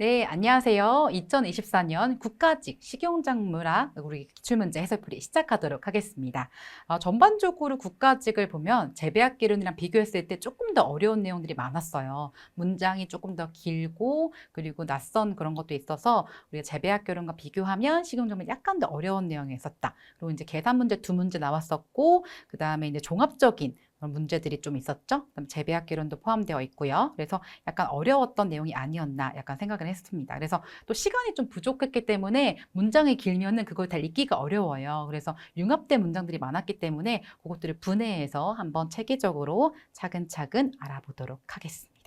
네, 안녕하세요. 2024년 국가직 식용작물학 우리 기출문제 해설풀이 시작하도록 하겠습니다. 전반적으로 국가직을 보면 재배학개론이랑 비교했을 때 조금 더 어려운 내용들이 많았어요. 문장이 조금 더 길고 그리고 낯선 그런 것도 있어서 우리가 재배학개론과 비교하면 식용작물이 약간 더 어려운 내용이 있었다. 그리고 이제 계산 문제 두 문제 나왔었고 그 다음에 이제 종합적인 그런 문제들이 좀 있었죠. 그다음 재배학개론도 포함되어 있고요. 그래서 약간 어려웠던 내용이 아니었나 약간 생각을 했습니다. 그래서 또 시간이 좀 부족했기 때문에 문장이 길면은 그걸 다 읽기가 어려워요. 그래서 융합된 문장들이 많았기 때문에 그것들을 분해해서 한번 체계적으로 차근차근 알아보도록 하겠습니다.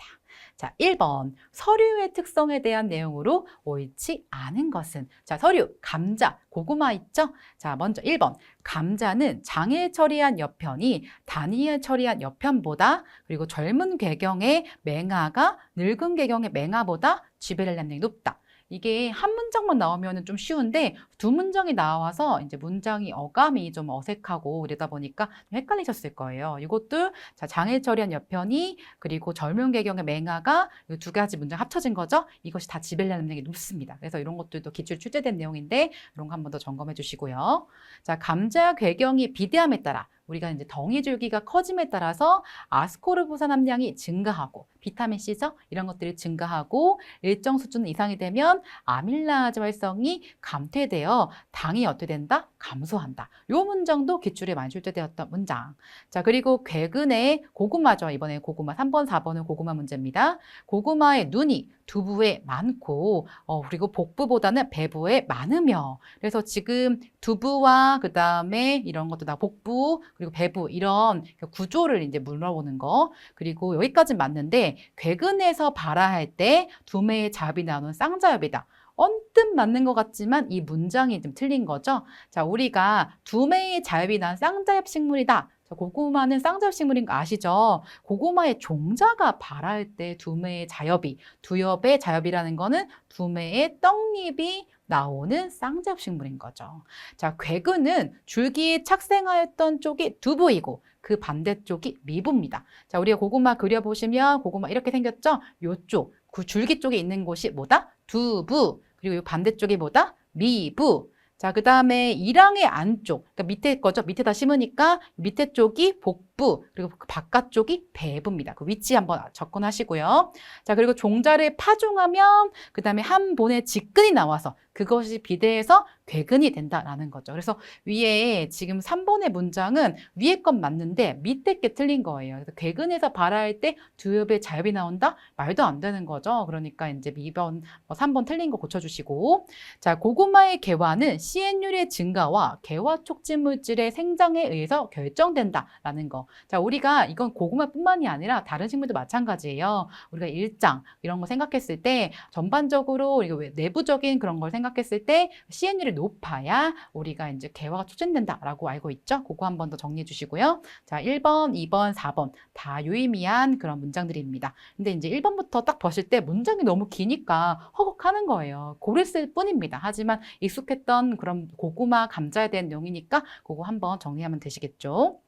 자, 1번 서류의 특성에 대한 내용으로 옳지 않은 것은 자, 서류, 감자, 고구마 있죠? 자, 먼저 1번 감자는 장에 처리한 옆편이 단위에 처리한 옆편보다 그리고 젊은 궤경의 맹아가 늙은 궤경의 맹아보다 지배력량이 높다. 이게 한 문장만 나오면 좀 쉬운데 두 문장이 나와서 이제 문장이 어감이 좀 어색하고 이러다 보니까 좀 헷갈리셨을 거예요. 이것도 자, 장에 처리한 옆편이 그리고 젊은 궤경의 맹아가 이 두 가지 문장 합쳐진 거죠. 이것이 다 지배력량이 높습니다. 그래서 이런 것들도 기출 출제된 내용인데 이런 거 한 번 더 점검해 주시고요. 자, 감자 궤경이 비대함에 따라 우리가 이제 덩이 줄기가 커짐에 따라서 아스코르보산 함량이 증가하고 비타민C죠? 이런 것들이 증가하고 일정 수준 이상이 되면 아밀라아제 활성이 감퇴되어 당이 어떻게 된다? 감소한다. 이 문장도 기출에 많이 출제되었던 문장. 자, 그리고 궤근의 고구마죠. 이번에 고구마 3번, 4번은 고구마 문제입니다. 고구마의 눈이 두부에 많고 그리고 복부보다는 배부에 많으며 그래서 지금 두부와 그 다음에 이런 것도 나 복부 그리고 배부 이런 구조를 이제 물어보는 거 그리고 여기까지 맞는데 궤근에서 발화할 때 두매의 자엽이 나오는 쌍자엽이다. 언뜻 맞는 것 같지만 이 문장이 좀 틀린 거죠. 자, 우리가 두매의 자엽이 난 쌍자엽 식물이다. 고구마는 쌍자엽 식물인 거 아시죠? 고구마의 종자가 발할 때 두매의 자엽이, 두엽의 자엽이라는 거는 두매의 떡잎이 나오는 쌍자엽 식물인 거죠. 자, 궤근은 줄기에 착생하였던 쪽이 두부이고 그 반대쪽이 미부입니다. 자, 우리가 고구마 그려보시면 고구마 이렇게 생겼죠? 요쪽, 그 줄기 쪽에 있는 곳이 뭐다? 두부. 그리고 이 반대쪽이 뭐다? 미부. 자, 그 다음에 이랑의 안쪽, 그러니까 밑에 거죠. 밑에다 심으니까 밑에 쪽이 복부, 그리고 그 바깥쪽이 배부입니다. 그 위치 한번 접근하시고요. 자, 그리고 종자를 파종하면 그 다음에 한 본의 직근이 나와서 그것이 비대해서 궤근이 된다라는 거죠. 그래서 위에 지금 3번의 문장은 위에 건 맞는데 밑에 게 틀린 거예요. 그래서 궤근에서 발화할 때 두엽의 자엽이 나온다? 말도 안 되는 거죠. 그러니까 이제 2번, 3번 틀린 거 고쳐주시고. 자, 고구마의 개화는 CN율의 증가와 개화 촉진 물질의 생장에 의해서 결정된다라는 거. 자, 우리가 이건 고구마뿐만이 아니라 다른 식물도 마찬가지예요. 우리가 일장 이런 거 생각했을 때 전반적으로 우리가 내부적인 그런 걸 생각했을 때 CN율이 높아야 우리가 이제 개화가 촉진된다라고 알고 있죠. 그거 한 번 더 정리해 주시고요. 자, 1번, 2번, 4번 다 유의미한 그런 문장들입니다. 근데 이제 1번부터 딱 보실 때 문장이 너무 기니까 허걱하는 거예요. 고랬을 뿐입니다. 하지만 익숙했던 그런 고구마, 감자에 대한 내용이니까 그거 한번 정리하면 되시겠죠.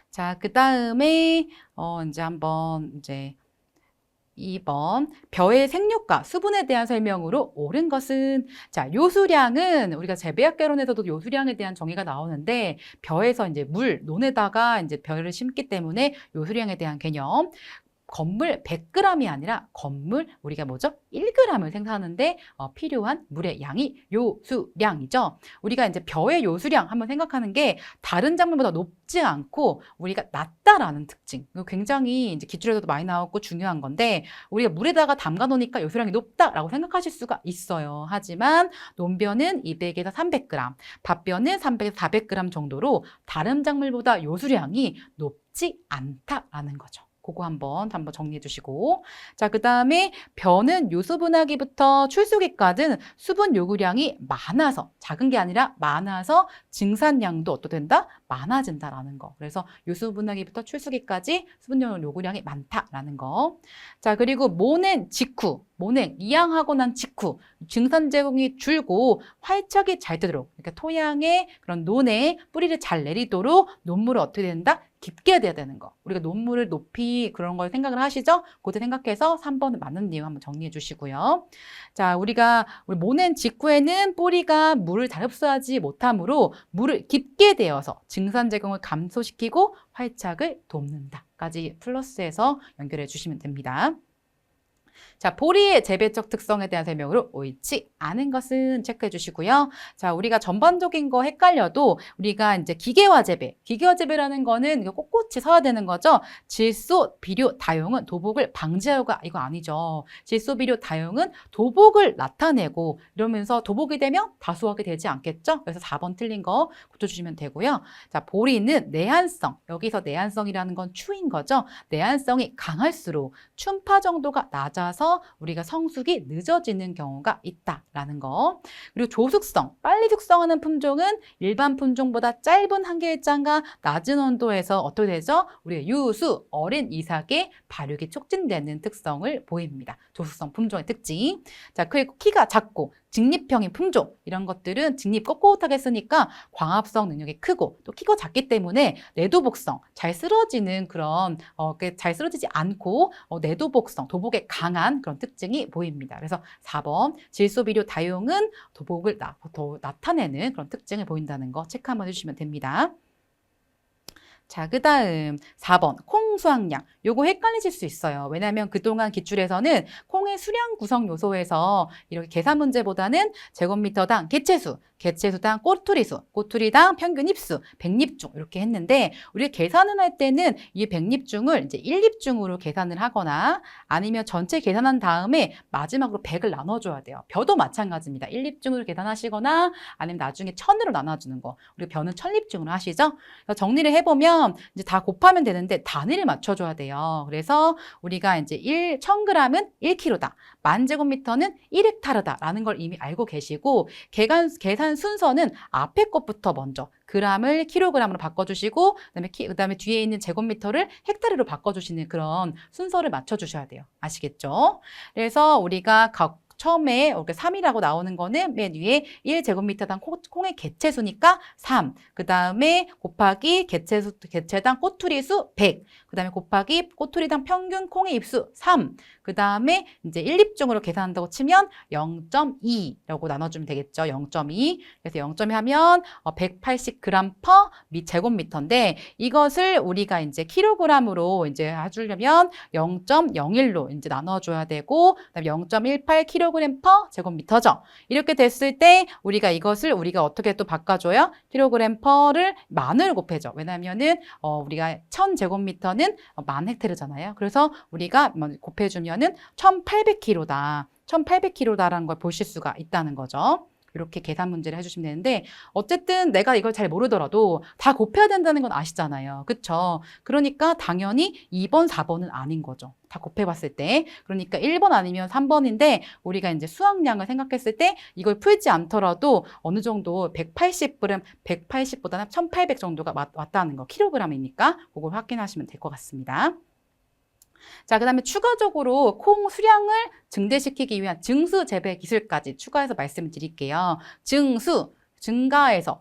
자, 그 다음에 이제 한번 이제 2번 벼의 생육과 수분에 대한 설명으로 옳은 것은 자, 요수량은 우리가 재배학개론에서도 요수량에 대한 정의가 나오는데 벼에서 이제 물, 논에다가 이제 벼를 심기 때문에 요수량에 대한 개념 건물 100g이 아니라 건물 우리가 뭐죠? 1g을 생산하는데 필요한 물의 양이 요수량이죠. 우리가 이제 벼의 요수량 한번 생각하는 게 다른 작물보다 높지 않고 우리가 낮다라는 특징. 이거 굉장히 이제 기출에서도 많이 나왔고 중요한 건데 우리가 물에다가 담가 놓으니까 요수량이 높다라고 생각하실 수가 있어요. 하지만 논벼는 200에서 300g, 밭벼는 300에서 400g 정도로 다른 작물보다 요수량이 높지 않다라는 거죠. 그거 한번 정리해 주시고. 자, 그 다음에 벼는 요수분화기부터 출수기까지는 수분 요구량이 많아서, 작은 게 아니라 많아서 증산량도 어떻게 된다? 많아진다라는 거. 그래서 요수분화기부터 출수기까지 수분 요구량이 많다라는 거. 자, 그리고 모냉 직후, 모냉 이양하고 난 직후 증산 제공이 줄고 활착이 잘 되도록, 그러니까 토양의 그런 논에 뿌리를 잘 내리도록 논물을 어떻게 된다? 깊게 돼야 되는 거. 우리가 논문을 높이 그런 걸 생각을 하시죠? 그때 생각해서 3번은 맞는 내용 한번 정리해 주시고요. 자, 우리 모낸 직후에는 뿌리가 물을 잘 흡수하지 못하므로 물을 깊게 데워서 증산 제공을 감소시키고 활착을 돕는다까지 플러스해서 연결해 주시면 됩니다. 자, 보리의 재배적 특성에 대한 설명으로 옳지 않은 것은 체크해 주시고요. 자, 우리가 전반적인 거 헷갈려도 우리가 이제 기계화 재배라는 거는 꼿꼿이 서야 되는 거죠. 질소, 비료, 다용은 도복을 방지하고가 이거 아니죠. 질소, 비료, 다용은 도복을 나타내고 이러면서 도복이 되면 다수하게 되지 않겠죠? 그래서 4번 틀린 거 고쳐주시면 되고요. 자, 보리는 내한성, 여기서 내한성이라는 건 추인 거죠. 내한성이 강할수록 춘파 정도가 낮아서 우리가 성숙이 늦어지는 경우가 있다라는 거. 그리고 조숙성, 빨리 숙성하는 품종은 일반 품종보다 짧은 한계일장과 낮은 온도에서 어떻게 되죠? 우리가 유수, 어린 이삭의 발육이 촉진되는 특성을 보입니다. 조숙성 품종의 특징. 자, 그리고 키가 작고 직립형인 품종, 이런 것들은 직립 꼿꼿하게 쓰니까 광합성 능력이 크고 또 키가 작기 때문에 내도복성, 잘 쓰러지는 그런 잘 쓰러지지 않고 내도복성, 도복에 강한 그런 특징이 보입니다. 그래서 4번 질소비료 다용은 도복을 나타내는 그런 특징을 보인다는 거 체크 한번 해주시면 됩니다. 자, 그 다음 4번 콩 수확량. 요거 헷갈리실 수 있어요. 왜냐하면 그동안 기출에서는 콩의 수량 구성 요소에서 이렇게 계산 문제보다는 제곱미터당 개체수, 개체수당 꼬투리수, 꼬투리당 평균 잎수, 백립중 이렇게 했는데 우리가 계산을 할 때는 이 백립중을 이제 1립중으로 계산을 하거나 아니면 전체 계산한 다음에 마지막으로 100을 나눠줘야 돼요. 벼도 마찬가지입니다. 1립중으로 계산하시거나 아니면 나중에 1000으로 나눠주는 거. 우리 벼는 1000립중으로 하시죠. 그래서 정리를 해보면 이제 다 곱하면 되는데 단위를 맞춰줘야 돼요. 그래서 우리가 이제 1000g은 1kg다. 1000제곱미터는 1헥타르다라는 걸 이미 알고 계시고 계산 순서는 앞에 것부터 먼저 g을 킬로그램으로 바꿔주시고 그다음에 뒤에 있는 제곱미터를 헥타르로 바꿔주시는 그런 순서를 맞춰주셔야 돼요. 아시겠죠? 그래서 우리가 처음에 이렇게 3이라고 나오는 거는 맨 위에 1제곱미터당 콩의 개체수니까 3. 그 다음에 곱하기 개체당 꼬투리수 100. 그 다음에 곱하기 꼬투리당 평균 콩의 잎수 3. 그 다음에 이제 1립중으로 계산한다고 치면 0.2라고 나눠주면 되겠죠. 0.2. 그래서 0.2 하면 180g per 제곱미터인데 이것을 우리가 이제 킬로그램으로 이제 해주려면 0.01로 이제 나눠줘야 되고 그다음에 0.18kg per 제곱미터죠. 이렇게 됐을 때 이것을 우리가 어떻게 또 바꿔줘요? 킬로그램 per를 만을 곱해줘. 왜냐면은 우리가 1000제곱미터는 10,000헥타르잖아요. 그래서 우리가 곱해주면은 1800kg다. 1800kg다라는 걸 보실 수가 있다는 거죠. 이렇게 계산 문제를 해주시면 되는데 어쨌든 내가 이걸 잘 모르더라도 다 곱해야 된다는 건 아시잖아요. 그쵸? 그러니까 당연히 2번, 4번은 아닌 거죠. 다 곱해봤을 때. 그러니까 1번 아니면 3번인데 우리가 이제 수확량을 생각했을 때 이걸 풀지 않더라도 어느 정도 180g은 180보다는 1800 정도가 왔다는 거. 킬로그램이니까 그걸 확인하시면 될 것 같습니다. 자, 그 다음에 추가적으로 콩 수량을 증대시키기 위한 증수 재배 기술까지 추가해서 말씀을 드릴게요.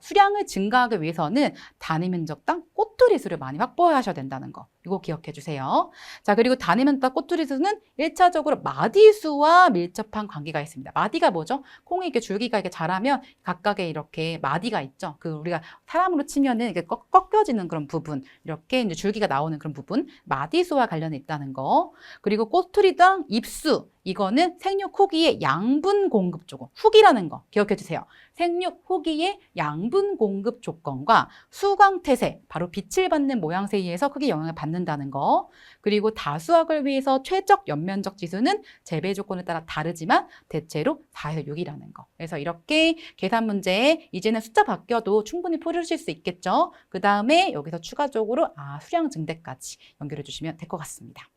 수량을 증가하기 위해서는 단위 면적당 꼬투리 수를 많이 확보하셔야 된다는 거. 이거 기억해 주세요. 자, 그리고 단위 면적 꼬투리 수는 1차적으로 마디수와 밀접한 관계가 있습니다. 마디가 뭐죠? 콩이 이렇게 줄기가 이렇게 자라면 각각의 이렇게 마디가 있죠. 우리가 사람으로 치면은 이렇게 꺾여지는 그런 부분, 이렇게 이제 줄기가 나오는 그런 부분, 마디수와 관련이 있다는 거. 그리고 꼬투리당 잎수, 이거는 생육 후기의 양분 공급 조건, 후기라는 거 기억해 주세요. 생육 후기의 양분 공급 조건과 수광태세, 바로 빛을 받는 모양새에 의해서 크게 영향을 받는다는 거. 그리고 다수학을 위해서 최적 연면적 지수는 재배 조건에 따라 다르지만 대체로 4에서 6이라는 거. 그래서 이렇게 계산 문제에 이제는 숫자 바뀌어도 충분히 풀으실 수 있겠죠. 그 다음에 여기서 추가적으로 수량 증대까지 연결해 주시면 될 것 같습니다.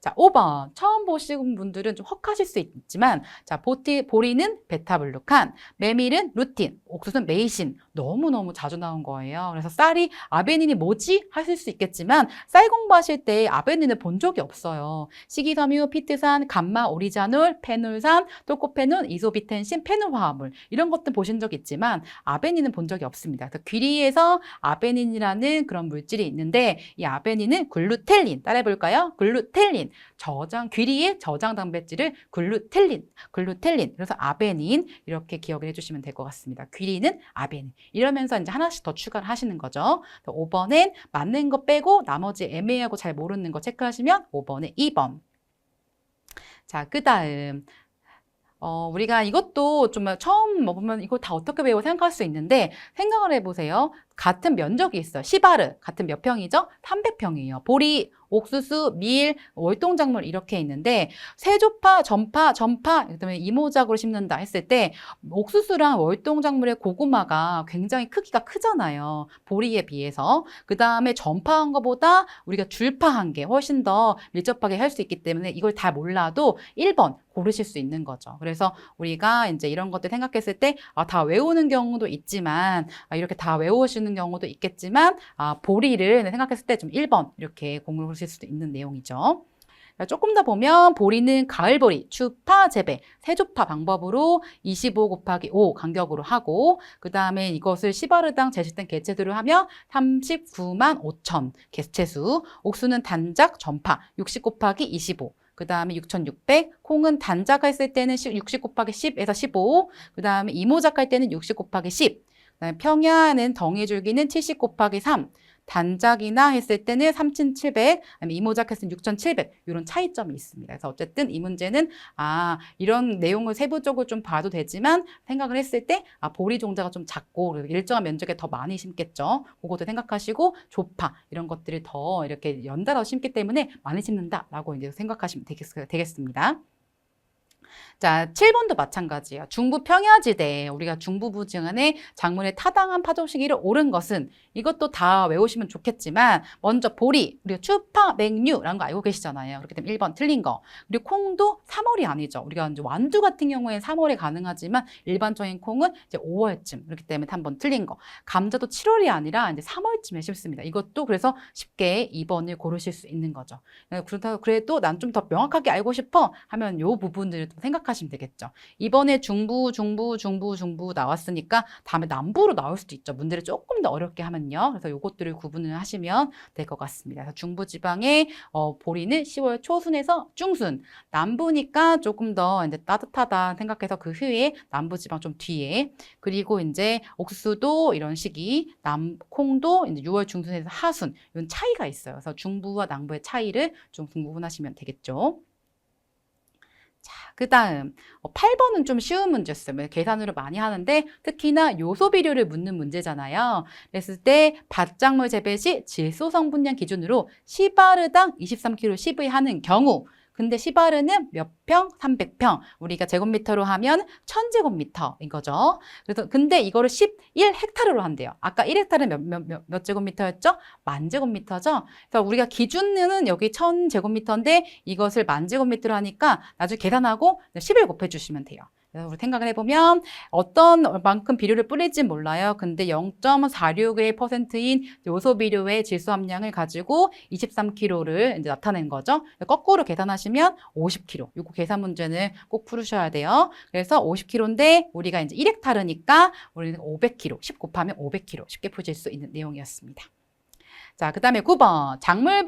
자, 5번. 처음 보시는 분들은 좀 헉하실 수 있지만, 자, 보리는 베타블루칸, 메밀은 루틴, 옥수수는 메이신. 너무너무 자주 나온 거예요. 그래서 쌀이 아베닌이 뭐지? 하실 수 있겠지만, 쌀 공부하실 때 아베닌을 본 적이 없어요. 식이섬유, 피트산, 감마, 오리자놀, 페놀산, 토코페놀, 이소비텐신, 페놀화합물. 이런 것들 보신 적 있지만, 아베닌은 본 적이 없습니다. 그래서 귀리에서 아베닌이라는 그런 물질이 있는데, 이 아베닌은 글루텔린. 따라해볼까요? 글루텔린. 귀리의 저장 단백질을 글루텔린. 그래서 아베닌 이렇게 기억을 해주시면 될 것 같습니다. 귀리는 아베닌. 이러면서 이제 하나씩 더 추가를 하시는 거죠. 5번엔 맞는 거 빼고 나머지 애매하고 잘 모르는 거 체크하시면 5번에 2번. 자, 그 다음. 우리가 이것도 좀 처음 먹으면 이거 다 어떻게 배워 생각할 수 있는데 생각을 해보세요. 같은 면적이 있어요. 시바르 같은 몇 평이죠? 300평이에요. 보리, 옥수수, 밀, 월동작물 이렇게 있는데 세조파, 전파, 그다음에 이모작으로 심는다 했을 때 옥수수랑 월동작물의 고구마가 굉장히 크기가 크잖아요. 보리에 비해서. 그다음에 전파한 것보다 우리가 줄파한 게 훨씬 더 밀접하게 할 수 있기 때문에 이걸 다 몰라도 1번 고르실 수 있는 거죠. 그래서 우리가 이제 이런 것들 생각했을 때 다 외우는 경우도 있지만 이렇게 다 외우시는 경우도 있겠지만 보리를 생각했을 때 좀 1번 이렇게 공부하실 수도 있는 내용이죠. 조금 더 보면 보리는 가을보리, 추파, 재배, 세조파 방법으로 25 곱하기 5 간격으로 하고 그 다음에 이것을 시바르당 제시된 개체수로 하면 39만 5천 개체수, 옥수는 단작, 전파 60 곱하기 25 그 다음에 6,600, 콩은 단작했을 때는 60 곱하기 10에서 15, 그 다음에 이모작할 때는 60 곱하기 10, 그다음에 평야는 덩이줄기는 70 곱하기 3, 단작이나 했을 때는 3,700, 아니면 이모작 했을 때는 6,700 이런 차이점이 있습니다. 그래서 어쨌든 이 문제는 이런 내용을 세부적으로 좀 봐도 되지만 생각을 했을 때 보리 종자가 좀 작고 일정한 면적에 더 많이 심겠죠. 그것도 생각하시고 조파 이런 것들을 더 이렇게 연달아 심기 때문에 많이 심는다라고 이제 생각하시면 되겠습니다. 자, 7번도 마찬가지예요. 중부 평야지대, 우리가 중부부지간에 작물의 타당한 파종 시기를 옳은 것은 이것도 다 외우시면 좋겠지만 먼저 보리, 우리가 추파, 맹류라는 거 알고 계시잖아요. 그렇기 때문에 1번 틀린 거. 그리고 콩도 3월이 아니죠. 우리가 이제 완두 같은 경우에는 3월에 가능하지만 일반적인 콩은 이제 5월쯤. 그렇기 때문에 한번 틀린 거. 감자도 7월이 아니라 이제 3월쯤에 심습니다. 이것도 그래서 쉽게 2번을 고르실 수 있는 거죠. 그래도 난 좀 더 명확하게 알고 싶어 하면 요 부분들을 좀 생각하시면 되겠죠. 이번에 중부 나왔으니까 다음에 남부로 나올 수도 있죠. 문제를 조금 더 어렵게 하면요. 그래서 요것들을 구분을 하시면 될 것 같습니다. 그래서 중부지방의 보리는 10월 초순에서 중순, 남부니까 조금 더 이제 따뜻하다 생각해서 그 후에 남부지방 좀 뒤에, 그리고 이제 옥수수도 이런 시기, 콩도 이제 6월 중순에서 하순 이런 차이가 있어요. 그래서 중부와 남부의 차이를 좀 구분하시면 되겠죠. 자, 그 다음 8번은 좀 쉬운 문제였어요. 계산으로 많이 하는데 특히나 요소 비료를 묻는 문제잖아요. 그랬을 때 밭작물 재배 시 질소 성분량 기준으로 시바르당 23kg 시비하는 경우, 근데 시바르는 몇 평? 300평. 우리가 제곱미터로 하면 1000제곱미터인 거죠. 그래서 근데 이거를 11헥타르로 한대요. 아까 1헥타르는 몇 제곱미터였죠? 10,000제곱미터죠. 그래서 우리가 기준은 여기 1000제곱미터인데 이것을 10,000제곱미터로 하니까 나중에 계산하고 10을 곱해주시면 돼요. 그래서 우리 생각을 해보면 어떤 만큼 비료를 뿌릴지 몰라요. 근데 0.461%인 요소 비료의 질소 함량을 가지고 23kg를 이제 나타낸 거죠. 거꾸로 계산하시면 50kg. 요거 계산 문제는 꼭 풀으셔야 돼요. 그래서 50kg인데 우리가 이제 1헥타르니까 우리는 500kg. 10 곱하면 500kg. 쉽게 푸실 수 있는 내용이었습니다. 자, 그 다음에 9번. 작물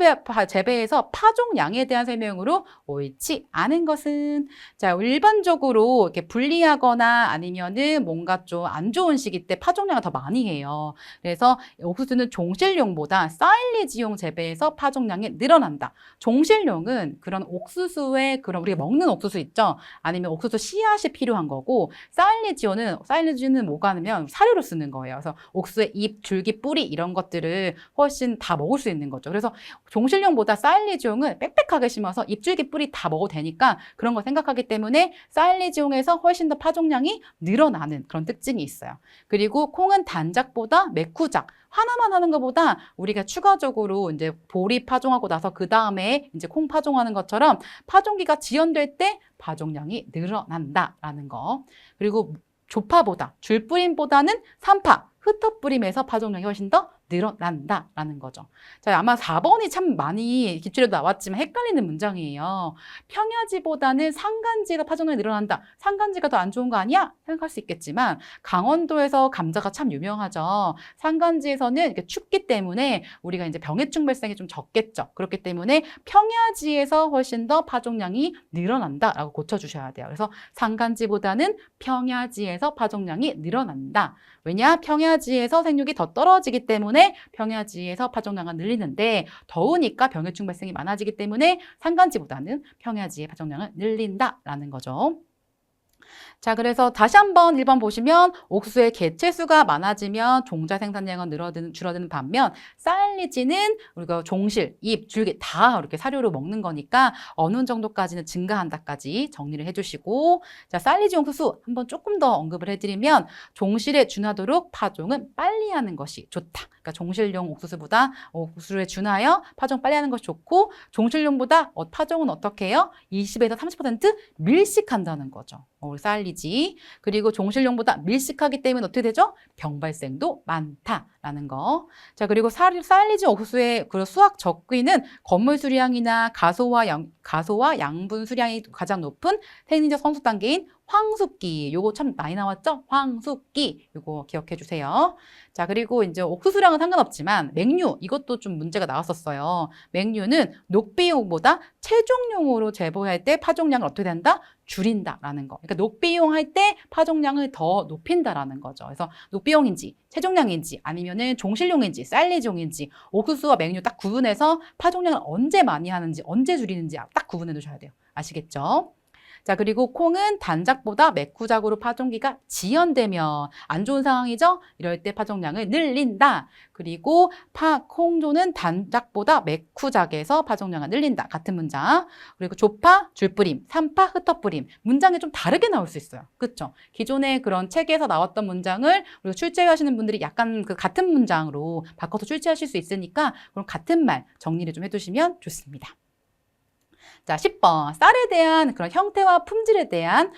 재배에서 파종량에 대한 설명으로 옳지 않은 것은? 자, 일반적으로 이렇게 불리하거나 아니면은 뭔가 좀 안 좋은 시기 때 파종량을 더 많이 해요. 그래서 옥수수는 종실용보다 사일리지용 재배에서 파종량이 늘어난다. 종실용은 그런 옥수수의 그런 우리가 먹는 옥수수 있죠? 아니면 옥수수 씨앗이 필요한 거고, 사일리지는 뭐가 하면 사료로 쓰는 거예요. 그래서 옥수수의 잎, 줄기, 뿌리 이런 것들을 훨씬 다 먹을 수 있는 거죠. 그래서 종실용보다 사일리지용은 빽빽하게 심어서 잎줄기 뿌리 다 먹어도 되니까 그런 거 생각하기 때문에 사일리지용에서 훨씬 더 파종량이 늘어나는 그런 특징이 있어요. 그리고 콩은 단작보다 매쿠작, 하나만 하는 것보다 우리가 추가적으로 이제 보리 파종하고 나서 그 다음에 이제 콩 파종하는 것처럼 파종기가 지연될 때 파종량이 늘어난다라는 거. 그리고 조파보다 줄뿌림보다는 산파, 흩어뿌림에서 파종량이 훨씬 더 늘어난다라는 거죠. 자, 아마 4번이 참 많이 기출에도 나왔지만 헷갈리는 문장이에요. 평야지보다는 산간지가 파종량이 늘어난다. 산간지가 더 안 좋은 거 아니야? 생각할 수 있겠지만 강원도에서 감자가 참 유명하죠. 산간지에서는 이렇게 춥기 때문에 우리가 이제 병해충 발생이 좀 적겠죠. 그렇기 때문에 평야지에서 훨씬 더 파종량이 늘어난다라고 고쳐주셔야 돼요. 그래서 산간지보다는 평야지에서 파종량이 늘어난다. 왜냐? 평야지에서 생육이 더 떨어지기 때문에 평야지에서 파종량이 늘리는데 더우니까 병해충 발생이 많아지기 때문에 산간지보다는 평야지의 파종량을 늘린다라는 거죠. 자, 그래서 다시 한번 1번 보시면 옥수수의 개체수가 많아지면 종자 생산량은 줄어드는 반면 사일리지는 우리가 종실, 잎, 줄기 다 이렇게 사료로 먹는 거니까 어느 정도까지는 증가한다까지 정리를 해주시고 자, 사일리지 옥수수 한번 조금 더 언급을 해드리면 종실에 준하도록 파종은 빨리 하는 것이 좋다. 그러니까 종실용 옥수수보다 옥수수에 준하여 파종 빨리 하는 것이 좋고 종실용보다 파종은 어떻게 해요? 20에서 30% 밀식한다는 거죠. 사일리지. 그리고 종실용보다 밀식하기 때문에 어떻게 되죠? 병 발생도 많다라는 거. 자, 그리고 사일리지 옥수수의 수확 적기는 건물 수량이나 가소와 양분 수량이 가장 높은 생리적 성숙 단계인 황숙기. 요거 참 많이 나왔죠? 황숙기. 요거 기억해 주세요. 자, 그리고 이제 옥수수량은 상관없지만 맹류 이것도 좀 문제가 나왔었어요. 맹류는 녹비용보다 최종용으로 재배할 때 파종량을 어떻게 된다? 줄인다라는 거. 그러니까 녹비용 할 때 파종량을 더 높인다라는 거죠. 그래서 녹비용인지 최종량인지 아니면은 종실용인지 사일리지용인지 옥수수와 맹류 딱 구분해서 파종량을 언제 많이 하는지 언제 줄이는지 딱 구분해 두셔야 돼요. 아시겠죠? 자, 그리고 콩은 단작보다 매쿠작으로 파종기가 지연되면 안 좋은 상황이죠? 이럴 때 파종량을 늘린다. 그리고 콩조는 단작보다 매쿠작에서 파종량을 늘린다. 같은 문장. 그리고 조파, 줄뿌림, 산파, 흩어뿌림. 문장이 좀 다르게 나올 수 있어요. 그렇죠? 기존의 그런 책에서 나왔던 문장을 우리가 출제하시는 분들이 약간 그 같은 문장으로 바꿔서 출제하실 수 있으니까 그럼 같은 말 정리를 좀 해두시면 좋습니다. 자, 10번. 쌀에 대한 그런 형태와 품질에 대한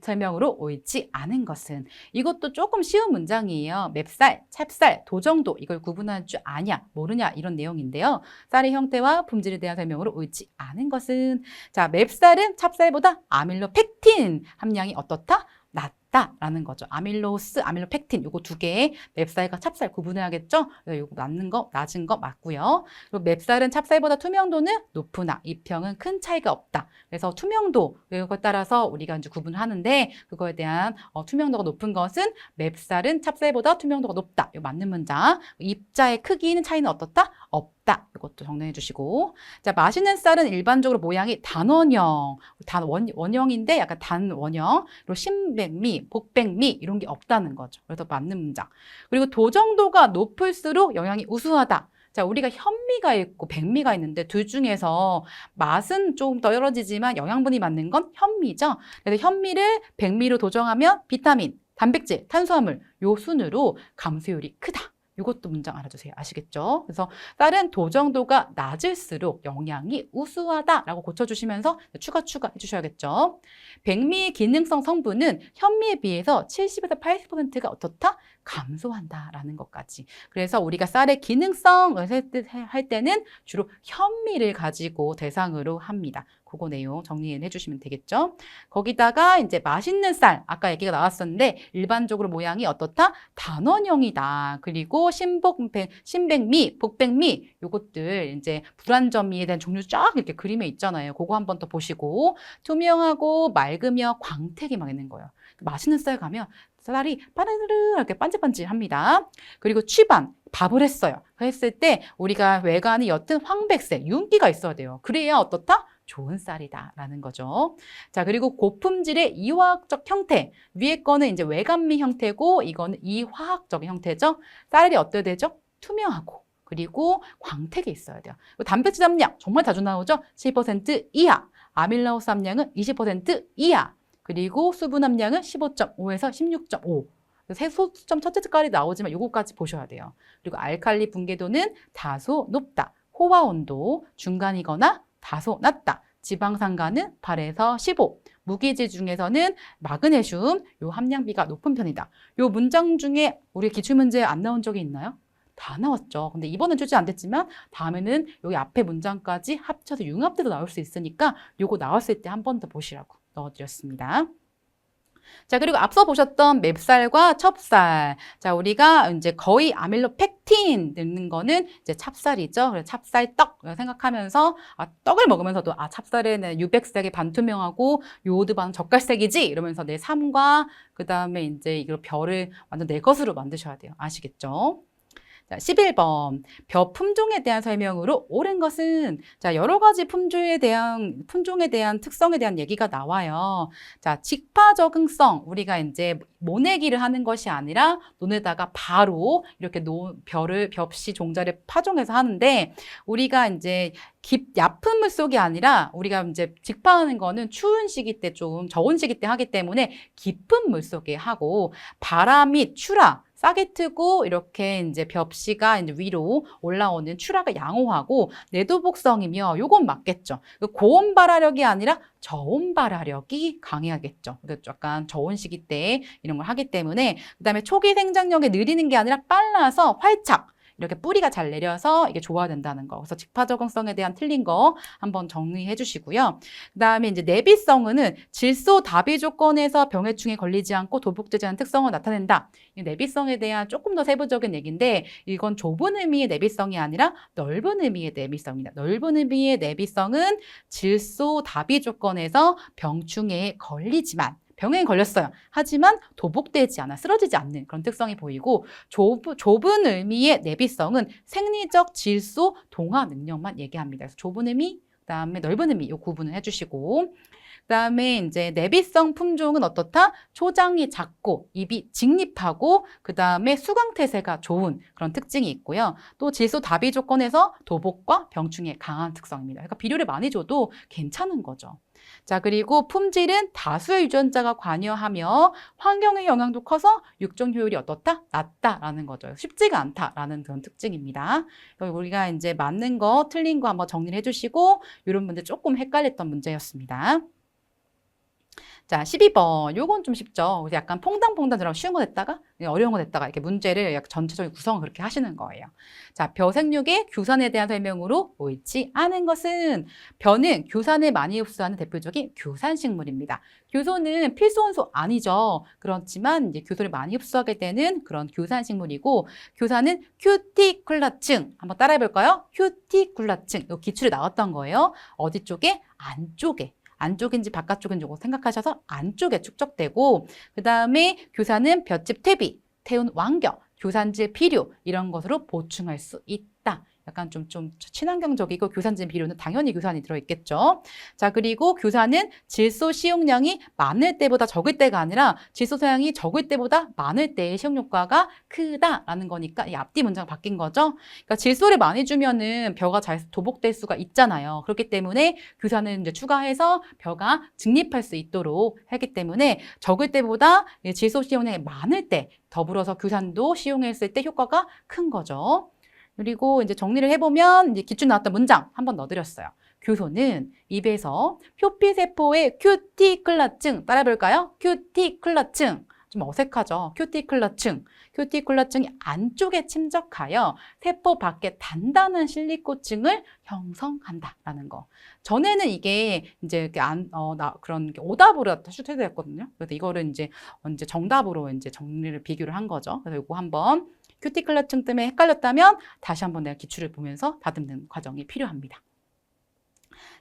설명으로 옳지 않은 것은 이것도 조금 쉬운 문장이에요. 맵쌀, 찹쌀, 도정도 이걸 구분할 줄 아냐, 모르냐 이런 내용인데요. 쌀의 형태와 품질에 대한 설명으로 옳지 않은 것은 자, 맵쌀은 찹쌀보다 아밀로펙틴 함량이 어떻다? 낮다라는 거죠. 아밀로스, 아밀로펙틴 요거 두 개의 맵쌀과 찹쌀 구분해야겠죠? 요거 낮은 거 맞고요. 그리고 맵쌀은 찹쌀보다 투명도는 높으나 잎형은 큰 차이가 없다. 그래서 투명도 이거에 따라서 우리가 이제 구분하는데 그거에 대한 투명도가 높은 것은 맵쌀은 찹쌀보다 투명도가 높다. 이거 맞는 문장. 잎자의 크기는 차이는 어떻다? 없다. 이것도 정리해 주시고. 자, 맛있는 쌀은 일반적으로 모양이 단원형, 원형인데 약간 단원형. 그리고 신백미, 복백미 이런 게 없다는 거죠. 그래서 맞는 문장. 그리고 도정도가 높을수록 영양이 우수하다. 자, 우리가 현미가 있고 백미가 있는데 둘 중에서 맛은 조금 떨어지지만 영양분이 맞는 건 현미죠. 그래서 현미를 백미로 도정하면 비타민, 단백질, 탄수화물 요 순으로 감소율이 크다. 이것도 문장 알아주세요. 아시겠죠? 그래서 쌀은 도정도가 낮을수록 영양이 우수하다라고 고쳐주시면서 추가 해주셔야겠죠. 백미의 기능성 성분은 현미에 비해서 70에서 80%가 어떻다? 감소한다라는 것까지. 그래서 우리가 쌀의 기능성을 할 때는 주로 현미를 가지고 대상으로 합니다. 그거 내용 정리해 주시면 되겠죠. 거기다가 이제 맛있는 쌀, 아까 얘기가 나왔었는데 일반적으로 모양이 어떻다? 단원형이다. 그리고 신백미, 복백미 요것들 이제 불완전미에 대한 종류 쫙 이렇게 그림에 있잖아요. 그거 한 번 더 보시고 투명하고 맑으며 광택이 막 있는 거예요. 맛있는 쌀 가면 쌀이 빠르르 이렇게 반질반질합니다. 그리고 취반, 밥을 했어요. 했을 때 우리가 외관이 옅은 황백색, 윤기가 있어야 돼요. 그래야 어떻다? 좋은 쌀이다라는 거죠. 자, 그리고 고품질의 이화학적 형태. 위에 거는 이제 외관미 형태고 이거는 이화학적 형태죠. 쌀이 어떻게 되죠? 투명하고. 그리고 광택이 있어야 돼요. 단백질 함량 정말 자주 나오죠? 12% 이하, 아밀라오스 함량은 20% 이하, 그리고 수분 함량은 15.5에서 16.5. 세 소수점 첫째 색깔이 나오지만 요거까지 보셔야 돼요. 그리고 알칼리 분개도는 다소 높다. 호화 온도 중간이거나 다소 낮다. 지방산가는 8에서 15. 무기질 중에서는 마그네슘 요 함량비가 높은 편이다. 요 문장 중에 우리 기출문제에 안 나온 적이 있나요? 다 나왔죠. 근데 이번은 출제 안 됐지만 다음에는 여기 앞에 문장까지 합쳐서 융합돼도 나올 수 있으니까 요거 나왔을 때 한 번 더 보시라고 넣어드렸습니다. 자, 그리고 앞서 보셨던 맵쌀과 찹쌀. 자, 우리가 이제 거의 아밀로펙틴 넣는 거는 이제 찹쌀이죠. 그래서 찹쌀떡 생각하면서 떡을 먹으면서도 찹쌀에는 유백색이 반투명하고 요오드 반 젓갈색이지 이러면서 내 삶과 그다음에 이제 이걸 별을 완전 내 것으로 만드셔야 돼요. 아시겠죠? 자, 11번. 벼 품종에 대한 설명으로 옳은 것은 자, 여러 가지 품종에 대한 특성에 대한 얘기가 나와요. 자, 직파 적응성. 우리가 이제 모내기를 하는 것이 아니라 논에다가 바로 이렇게 벽시 종자를 파종해서 하는데 우리가 이제 얕은 물속이 아니라 우리가 이제 직파하는 거는 추운 시기 때 좀 저온 시기 때 하기 때문에 깊은 물속에 하고 바람이 추라 싸게 트고 이렇게 이제 벽시가 이제 위로 올라오는 추라가 양호하고 내도복성이며 요건 맞겠죠. 고온 발화력이 아니라 저온 발화력이 강해야겠죠. 그래서 약간 저온 시기 때 이런 걸 하기 때문에 그다음에 초기 생장력이 느리는 게 아니라 빨라서 활착 이렇게 뿌리가 잘 내려서 이게 좋아야 된다는 거. 그래서 직파 적응성에 대한 틀린 거 한번 정리해 주시고요. 그다음에 이제 내비성은 질소 다비 조건에서 병해충에 걸리지 않고 도복되지 않은 특성을 나타낸다. 이 내비성에 대한 조금 더 세부적인 얘기인데 이건 좁은 의미의 내비성이 아니라 넓은 의미의 내비성입니다. 넓은 의미의 내비성은 질소 다비 조건에서 병충해에 걸리지만 병에 걸렸어요. 하지만 도복되지 않아 쓰러지지 않는 그런 특성이 보이고 좁은 의미의 내비성은 생리적 질소 동화 능력만 얘기합니다. 그래서 좁은 의미, 그다음에 넓은 의미 이 구분을 해주시고 그다음에 이제 내비성 품종은 어떻다? 초장이 작고 입이 직립하고 그다음에 수광태세가 좋은 그런 특징이 있고요. 또 질소 다비 조건에서 도복과 병충해 강한 특성입니다. 그러니까 비료를 많이 줘도 괜찮은 거죠. 자, 그리고 품질은 다수의 유전자가 관여하며 환경의 영향도 커서 육종 효율이 어떻다? 낮다라는 거죠. 쉽지가 않다라는 그런 특징입니다. 우리가 이제 맞는 거, 틀린 거 한번 정리를 해주시고 이런 문제 조금 헷갈렸던 문제였습니다. 자, 12번. 요건 좀 쉽죠. 약간 퐁당퐁당처럼 쉬운 거 냈다가 어려운 거 냈다가 이렇게 문제를 약간 전체적인 구성을 그렇게 하시는 거예요. 자, 벼생육의 규산에 대한 설명으로 옳지 않은 것은 벼는 규산을 많이 흡수하는 대표적인 규산식물입니다. 규소는 필수원소 아니죠. 그렇지만 이제 규소를 많이 흡수하게 되는 그런 규산식물이고 규산은 큐티클라층 한번 따라해 볼까요? 큐티클라층. 요 기출에 나왔던 거예요. 어디 쪽에? 안쪽에. 안쪽인지 바깥쪽인지 생각하셔서 안쪽에 축적되고 그 다음에 규산은 볏짚 퇴비, 태운 왕겨, 규산질 비료 이런 것으로 보충할 수 있다. 약간 좀 친환경적이고 규산질 비료는 당연히 규산이 들어있겠죠. 자, 그리고 규산은 질소 시용량이 많을 때보다 적을 때가 아니라 질소 사용이 적을 때보다 많을 때의 시용 효과가 크다라는 거니까 이 앞뒤 문장 바뀐 거죠. 그러니까 질소를 많이 주면은 벼가 잘 도복될 수가 있잖아요. 그렇기 때문에 규산을 이제 추가해서 벼가 직립할 수 있도록 하기 때문에 적을 때보다 질소 시용량이 많을 때 더불어서 규산도 시용했을 때 효과가 큰 거죠. 그리고 이제 정리를 해보면 이제 기출 나왔던 문장 한번 넣어드렸어요. 규소는 입에서 표피세포의 큐티클라층 따라해볼까요? 큐티클라층 좀 어색하죠. 큐티클라층 큐티클라층이 안쪽에 침적하여 세포 밖에 단단한 실리코층을 형성한다라는 거. 전에는 이게 이제 이렇게 그런 오답으로 출제되었거든요. 그래서 이거를 이제 정답으로 이제 정리를 비교를 한 거죠. 그래서 이거 한번 큐티클라층 때문에 헷갈렸다면 다시 한번 내가 기출을 보면서 다듬는 과정이 필요합니다.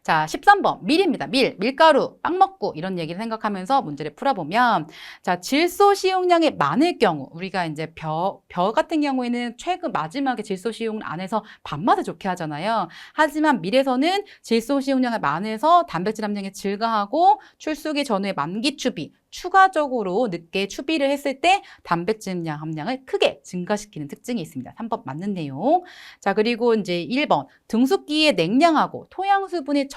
자, 13번 밀입니다. 밀가루, 빵 먹고 이런 얘기를 생각하면서 문제를 풀어보면 자, 질소 시용량이 많을 경우 우리가 이제 벼 같은 경우에는 최근 마지막에 질소 시용을 안 해서 밥맛을 좋게 하잖아요. 하지만 밀에서는 질소 시용량이 많아서 단백질 함량이 증가하고 출수기 전후에 만기 추비 추가적으로 늦게 추비를 했을 때 단백질 함량을 크게 증가시키는 특징이 있습니다. 3번 맞는 내용. 자, 그리고 이제 1번 등숙기에 냉량하고 토양 수분이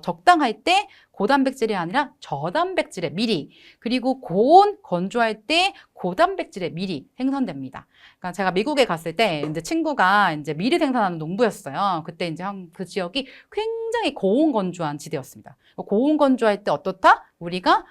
적당할 때 고단백질이 아니라 저단백질의 미리, 그리고 고온 건조할 때 고단백질의 미리 생성됩니다. 그러니까 제가 미국에 갔을 때 이제 친구가 이제 미리 생산하는 농부였어요. 그때 이제 그 지역이 굉장히 고온 건조한 지대였습니다. 고온 건조할 때 어떻다? 우리가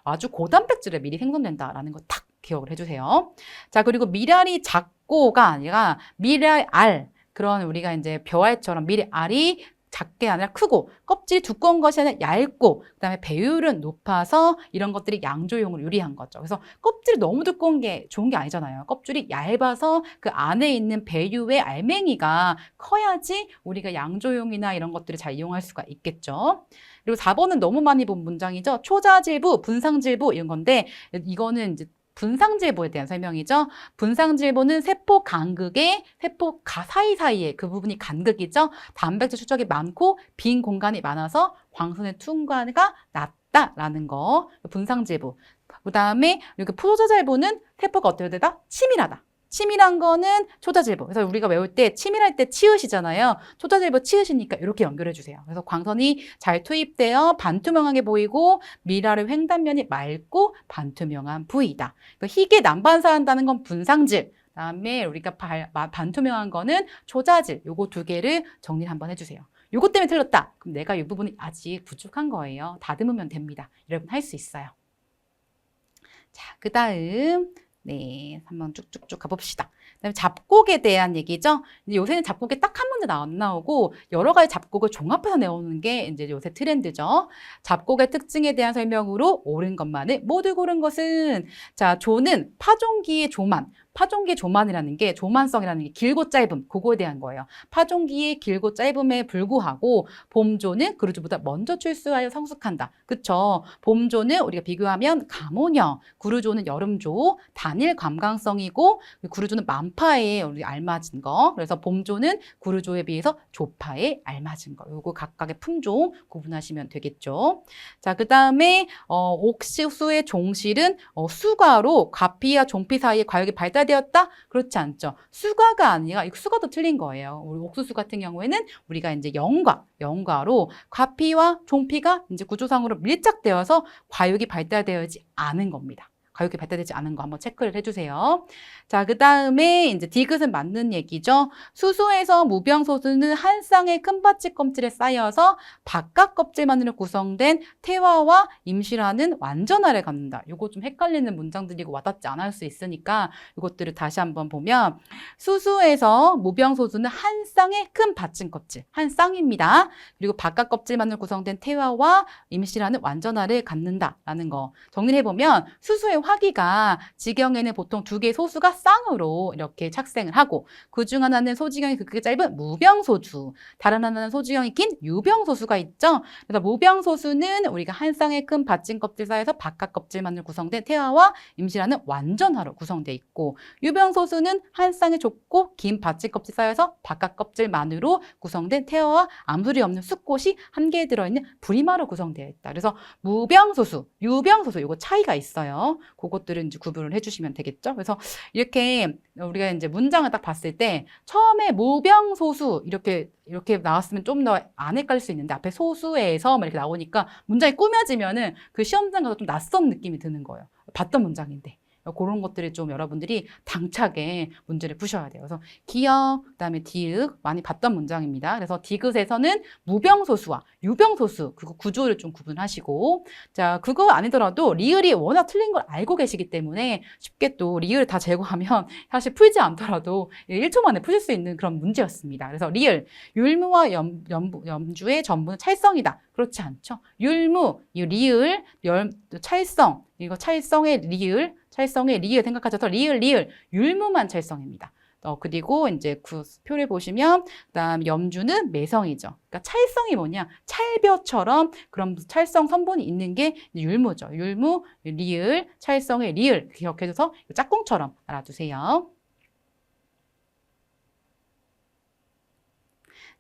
아주 고단백질의 미리 생성된다라는 거 딱 기억을 해주세요. 자, 그리고 미랄이 작고가 아니라 미랄알, 그런 우리가 이제 벼알처럼 미랄이 작게 아니라 크고 껍질이 두꺼운 것이 아니라 얇고 그다음에 배율은 높아서 이런 것들이 양조용으로 유리한 거죠. 그래서 껍질이 너무 두꺼운 게 좋은 게 아니잖아요. 껍질이 얇아서 그 안에 있는 배유의 알맹이가 커야지 우리가 양조용이나 이런 것들을 잘 이용할 수가 있겠죠. 그리고 4번은 너무 많이 본 문장이죠. 초자질부, 분상질부 이런 건데 이거는 이제 분상질보에 대한 설명이죠. 분상질보는 세포 간극에 세포 사이사이에 그 부분이 간극이죠. 단백질 축적이 많고 빈 공간이 많아서 광선의 투과가 낮다라는 거. 분상질보. 그다음에 이렇게 초자질보는 세포가 어떻게 되다? 치밀하다. 치밀한 거는 초자질보. 그래서 우리가 외울 때 치밀할 때 치읓이잖아요. 초자질보 치읓이니까 이렇게 연결해 주세요. 그래서 광선이 잘 투입되어 반투명하게 보이고 미랄의 횡단면이 맑고 반투명한 부위다. 희게 난반사한다는 건 분상질. 그다음에 우리가 반투명한 거는 초자질. 요거 두 개를 정리를 한번 해주세요. 요거 때문에 틀렸다. 그럼 내가 이 부분이 아직 부족한 거예요. 다듬으면 됩니다. 여러분 할 수 있어요. 자, 그다음 네, 한번 쭉쭉쭉 가봅시다. 그다음에 잡곡에 대한 얘기죠. 이제 요새는 잡곡이 딱 한 문제 안 나오고 여러 가지 잡곡을 종합해서 내오는 게 이제 요새 트렌드죠. 잡곡의 특징에 대한 설명으로 옳은 것만을 모두 고른 것은 자, 조는 파종기의 조만. 파종기의 조만이라는 게 조만성이라는 게 길고 짧음 그거에 대한 거예요. 파종기의 길고 짧음에 불구하고 봄조는 그루조보다 먼저 출수하여 성숙한다. 그쵸? 봄조는 우리가 비교하면 가모녀, 구루조는 여름조, 단일 감강성이고 구루조는 만파에 우리 알맞은 거. 그래서 봄조는 구루조에 비해서 조파에 알맞은 거. 요거 각각의 품종 구분하시면 되겠죠. 자, 그다음에 옥수수의 종실은 수가로 과피와 종피 사이에 과육이 발달되었다? 그렇지 않죠. 수가가 아니라 수가도 틀린 거예요. 우리 옥수수 같은 경우에는 우리가 이제 영과로 과피와 종피가 이제 구조상으로 밀착되어서 과육이 발달되지 않은 겁니다. 과육이 발달되지 않은 거 한번 체크를 해주세요. 자, 그 다음에 이제 디귿은 맞는 얘기죠. 수수에서 무병소수는 한 쌍의 큰 바치 껍질에 쌓여서 바깥 껍질만으로 구성된 태화와 임실화는 완전화를 갖는다. 요거 좀 헷갈리는 문장들이고 와닿지 않을 수 있으니까 이것들을 다시 한번 보면 수수에서 무병소수는 한 쌍의 큰 받침 껍질, 한 쌍입니다. 그리고 바깥 껍질만으로 구성된 태화와 임실화는 완전화를 갖는다라는 거 정리를 해보면 수수의 화기가 지경에는 보통 두 개의 소수가 쌍으로 이렇게 착생을 하고 그중 하나는 소지경이 크게 짧은 무병소수, 다른 하나는 소지경이 긴 유병소수가 있죠. 그래서 무병소수는 우리가 한 쌍의 큰 받침 껍질 사이에서 바깥 껍질만으로 구성된 태화와 임실화는 완전화로 구성되어 있고 유병소수는 한 쌍의 좁고 긴 받침 껍질 사이에서 바깥 껍질만으로 구성된 태화와 암술이 없는 숫꽃이 한 개에 들어있는 불이마로 구성되어 있다. 그래서 무병소수, 유병소수 이거 차이가 있어요. 그것들은 이제 구분을 해주시면 되겠죠. 그래서 이렇게 우리가 이제 문장을 딱 봤을 때 처음에 무병소수 이렇게 나왔으면 좀 더 안 헷갈릴 수 있는데 앞에 소수에서 이렇게 나오니까 문장이 꾸며지면은 그 시험장 가서 좀 낯선 느낌이 드는 거예요. 봤던 문장인데. 그런 것들을 좀 여러분들이 당차게 문제를 푸셔야 돼요. 그래서 기역, 그다음에 디귿 많이 봤던 문장입니다. 그래서 디귿에서는 무병소수와 유병소수 그거 구조를 좀 구분하시고 자 그거 아니더라도 리을이 워낙 틀린 걸 알고 계시기 때문에 쉽게 또 리을 다 제거하면 사실 풀지 않더라도 1초 만에 푸실 수 있는 그런 문제였습니다. 그래서 리을, 율무와 염주의 전부는 찰성이다. 그렇지 않죠? 율무, 리을, 찰성 이거 찰성의 리을 생각하셔서 리을, 율무만 찰성입니다. 그리고 이제 그 표를 보시면 그다음 염주는 매성이죠. 그러니까 찰성이 뭐냐? 찰벼처럼 그런 찰성 성분이 있는 게 율무죠. 율무, 리을, 찰성의 리을 기억해줘서 짝꿍처럼 알아두세요.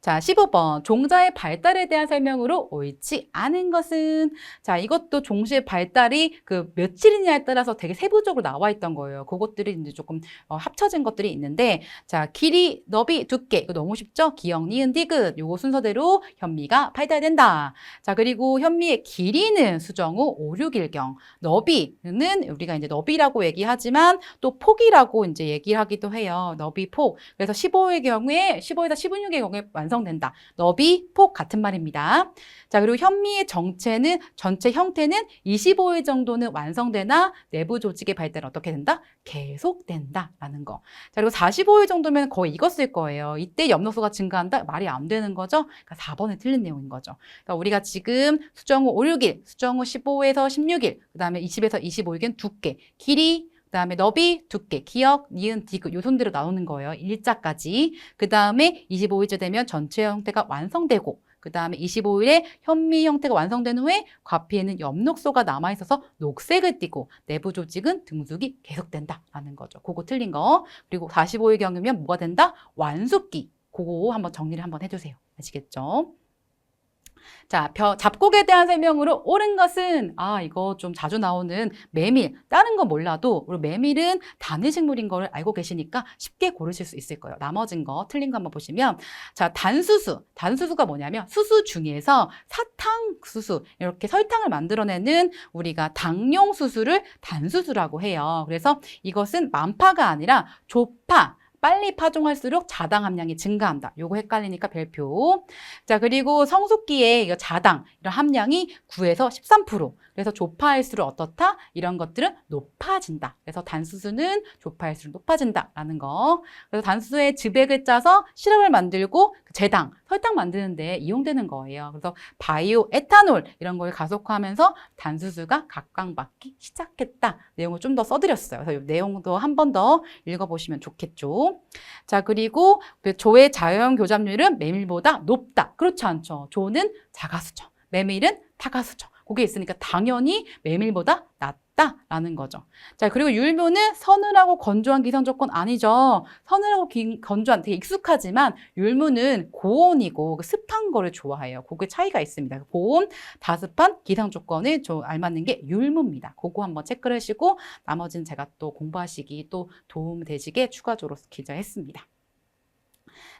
자, 15번. 종자의 발달에 대한 설명으로 옳지 않은 것은? 자, 이것도 종시의 발달이 그 며칠이냐에 따라서 되게 세부적으로 나와 있던 거예요. 그것들이 이제 조금 합쳐진 것들이 있는데, 자, 길이, 너비, 두께. 이거 너무 쉽죠? 기역, 니은, 디귿. 요거 순서대로 현미가 발달된다. 자, 그리고 현미의 길이는 수정호 5, 6일경. 너비는 우리가 이제 너비라고 얘기하지만 또 폭이라고 이제 얘기하기도 해요. 너비, 폭. 그래서 15의 경우에, 15에서 16의 경우에 완성된다. 너비, 폭 같은 말입니다. 자, 그리고 현미의 정체는, 전체 형태는 25일 정도는 완성되나 내부 조직의 발달은 어떻게 된다? 계속된다. 라는 거. 자, 그리고 45일 정도면 거의 익었을 거예요. 이때 엽록소가 증가한다? 말이 안 되는 거죠? 그러니까 4번에 틀린 내용인 거죠. 그러니까 우리가 지금 수정후 5, 6일, 수정후 15에서 16일, 그 다음에 20에서 25일은 두께, 길이, 그 다음에 너비, 두께, 기역, 니은, 디귿 요 손대로 나오는 거예요. 일자까지. 그 다음에 25일째 되면 전체 형태가 완성되고 그 다음에 25일에 현미 형태가 완성된 후에 과피에는 엽록소가 남아있어서 녹색을 띠고 내부 조직은 등숙이 계속된다라는 거죠. 그거 틀린 거. 그리고 45일 경우면 뭐가 된다? 완숙기. 그거 한번 정리를 한번 해주세요. 아시겠죠? 자, 잡곡에 대한 설명으로 옳은 것은 이거 좀 자주 나오는 메밀. 다른 건 몰라도 우리 메밀은 단위식물인 거를 알고 계시니까 쉽게 고르실 수 있을 거예요. 나머진 거 틀린 거 한번 보시면 자, 단수수. 단수수가 뭐냐면 수수 중에서 사탕수수 이렇게 설탕을 만들어내는 우리가 당용 수수를 단수수라고 해요. 그래서 이것은 만파가 아니라 조파. 빨리 파종할수록 자당 함량이 증가한다. 요거 헷갈리니까 별표. 자, 그리고 성숙기에 이거 자당 이런 함량이 9에서 13%. 그래서 조파할수록 어떻다? 이런 것들은 높아진다. 그래서 단수수는 조파할수록 높아진다라는 거. 그래서 단수수에 즙액을 짜서 시럽을 만들고 제당, 설탕 만드는데 이용되는 거예요. 그래서 바이오 에탄올 이런 걸 가속화하면서 단수수가 각광받기 시작했다. 내용을 좀 더 써드렸어요. 그래서 이 내용도 한 번 더 읽어보시면 좋겠죠. 자, 그리고 조의 자연 교잡률은 메밀보다 높다. 그렇지 않죠. 조는 자가수죠. 메밀은 타가수죠. 그게 있으니까 당연히 메밀보다 낫다라는 거죠. 자, 그리고 율무는 서늘하고 건조한 기상 조건 아니죠. 서늘하고 건조한 되게 익숙하지만 율무는 고온이고 습한 거를 좋아해요. 그게 차이가 있습니다. 고온, 다습한 기상 조건을 알맞는 게 율무입니다. 그거 한번 체크를 하시고 나머지는 제가 또 공부하시기 또 도움 되시게 추가적으로 기재했습니다.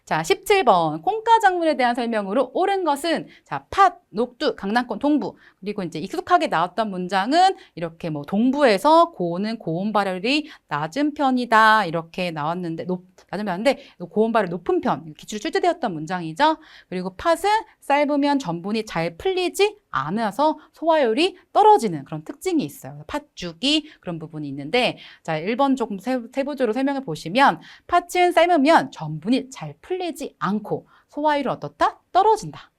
자, 17번 콩가작물에 대한 설명으로 옳은 것은 자, 팥, 녹두, 강남권, 동부 그리고 이제 익숙하게 나왔던 문장은 이렇게 뭐 동부에서 고온은 고온 발열이 낮은 편이다 이렇게 나왔는데 낮은 편인데 고온 발열 높은 편 기출이 출제되었던 문장이죠. 그리고 팥은 삶으면 전분이 잘 풀리지 않아서 소화율이 떨어지는 그런 특징이 있어요. 팥죽이 그런 부분이 있는데 자, 1번 조금 세부적으로 설명해 보시면 팥은 삶으면 전분이 잘 풀리지 않고 소화율은 어떻다? 떨어진다.